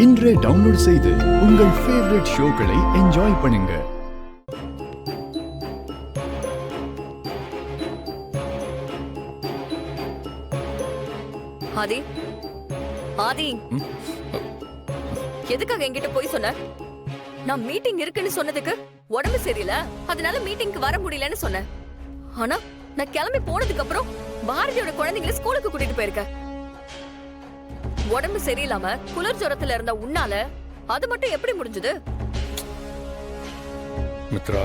இன்றே டவுன்லோட் செய்து உங்கள் ஃபேவரட் ஷோக்களை என்ஜாய் பண்ணுங்க. ஆதி ஆதி எதுக்காக என்கிட்ட போய் சொன்ன? நான் மீட்டிங் இருக்குன்னு சொன்னதுக்கு உடம்பு சரியில்லை அதனால மீட்டிங்க்கு வர முடியலன்னு சொன்னேன். ஆனா நான் கிளம்பி போனதுக்கு அப்புறம் பாரதியோட குழந்தைங்களை ஸ்கூலுக்கு கூட்டிட்டு போயிருக்க. உடம்பு சரியில்லாம குளிர் ஜுரத்துல இருந்த உன்னால அது மட்டும் எப்படி முடிஞ்சது? மித்ரா,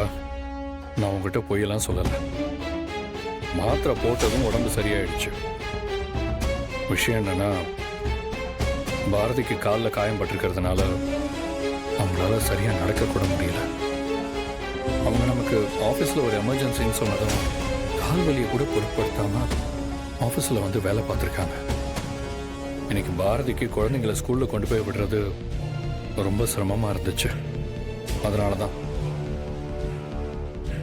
நான் உங்ககிட்ட பொய்யெல்லாம் சொல்லல. மாத்திரை போட்டதும் உடம்பு சரியாயிடுச்சு. விஷயம் என்னன்னா, பாரதிக்கு காலில் காயம் பட்டிருக்கிறதுனால அவங்களால சரியா நடக்க கூட முடியல. அவங்க நமக்கு ஆஃபீஸில் ஒரு எமர்ஜென்சின்னு சொன்னதும் கால் வலியை கூட பொருட்படுத்தாம ஆஃபீஸில் வந்து வேலை பார்த்துருக்காங்க. இன்னைக்கு பாரதிக்கு குழந்தைங்களை ஸ்கூலில் கொண்டு போய் விடுறது ரொம்ப சிரமமாக இருந்துச்சு. அதனால தான்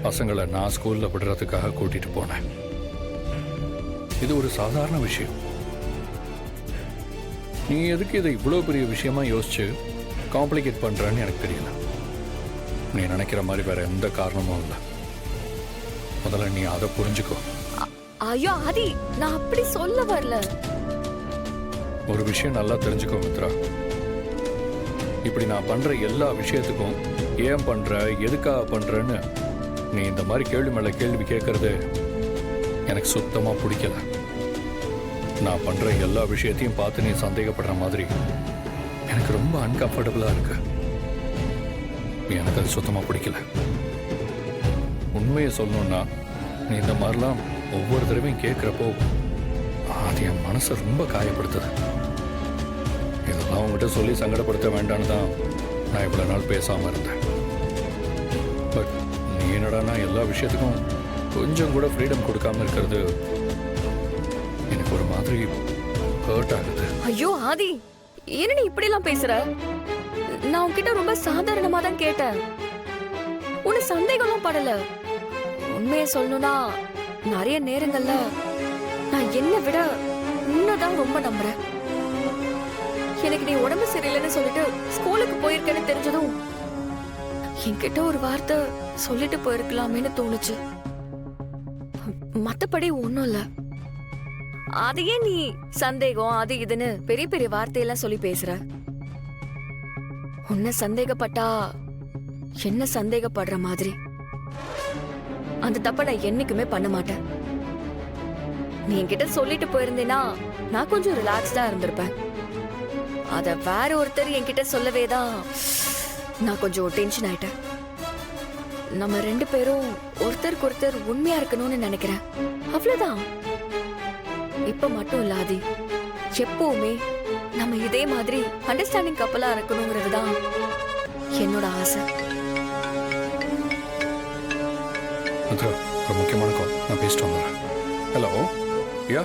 பசங்களை நான் ஸ்கூலில் விடுறதுக்காக கூட்டிட்டு போனேன். இது ஒரு சாதாரண விஷயம். நீ எதுக்கு இதை இவ்வளோ பெரிய விஷயமா யோசிச்சு காம்ப்ளிகேட் பண்ணுறன்னு எனக்கு தெரியல. நீ நினைக்கிற மாதிரி வேற எந்த காரணமும் இல்லை. முதல்ல நீ அதை புரிஞ்சுக்கோ. ஐயோ ஆதி, நான் அப்படி சொல்ல வரல. ஒரு விஷயம் நல்லா தெரிஞ்சுக்கோ மித்ரா. இப்படி நான் பண்ற எல்லா விஷயத்துக்கும் ஏன் பண்ற, எதுக்காக பண்றன்னு நீ இந்த மாதிரி கேள்வி மேல கேள்வி கேட்கறது எனக்கு சுத்தமா பிடிக்கல. நான் பண்ற எல்லா விஷயத்தையும் பார்த்து நீ சந்தேகப்படுற மாதிரி எனக்கு ரொம்ப அன்கம்ஃபர்டபுளா இருக்கு. எனக்கு அது சுத்தமா பிடிக்கல. உண்மையை சொல்லணும்னா, நீ இந்த மாதிரிலாம் ஒவ்வொரு தடவையும் கேட்குறப்போ அது என் மனசை ரொம்ப காயப்படுத்துது. இதெல்லாம் உங்ககிட்ட சொல்லி சங்கடப்படுத்த வேண்டான்னு தான் நான் இவ்வளோ நாள் பேசாமல் இருந்தேன். பட் நீ என்னடானா எல்லா விஷயத்துக்கும் கொஞ்சம் கூட ஃப்ரீடம் கொடுக்காம இருக்கிறது எனக்கு ஒரு மாதிரி ஹர்ட் ஆகுது. ஐயோ ஆதி, என்ன நீ இப்படி எல்லாம் பேசுற? நான் உன்கிட்ட ரொம்ப சாதாரணமா தான் கேட்டேன். உன்னை சந்தேகம்லாம் படல. உண்மையை சொல்லணும்னா நிறைய நேரங்கள்ல நான் என்னை விட உன்னதான் ரொம்ப நம்புறேன். எனக்கு நீ உடம்பு சரியில்லைன்னு சொல்லிட்டு ஸ்கூலுக்கு போயிருக்கேன்னு தெரிஞ்சதும் என்கிட்ட ஒரு வார்த்தை சொல்லிட்டு போயிருக்கலாமேன்னு தோணுச்சு. மத்தபடி ஒண்ணும் இல்ல. அதையே நீ சந்தேகம் அது இதுன்னு பெரிய பெரிய வார்த்தையெல்லாம் சொல்லி பேசுற. உன்னை சந்தேகப்பட்டா என்ன சந்தேகப்படுற மாதிரி அந்த தப்ப நான் என்னைக்குமே பண்ண மாட்டேன். நீ என்கிட்ட சொல்லிட்டு போயிருந்தேனா நான் கொஞ்சம் ரிலாக்ஸ்டா இருந்திருப்பேன். அத வேற ஒருத்தர் என்கிட்ட சொல்லவே தான் நான் கொஞ்சம் டென்ஷன் ஆயிட்டேன். நம்ம ரெண்டு பேரும் ஒருத்தருக்கு ஒருத்தர் உண்மையா இருக்கணும்னு நினைக்கிறேன். அவ்வளவுதான். இப்ப மட்டும் இல்லாதி, எப்பவுமே நம்ம இதே மாதிரி அண்டர்ஸ்டாண்டிங் கப்பலா இருக்கணுங்கிறது தான் என்னோட ஆசை. ஒரு முக்கியமான கால், நான் பேசிட்டு வந்துடுறேன். ஹலோ, யா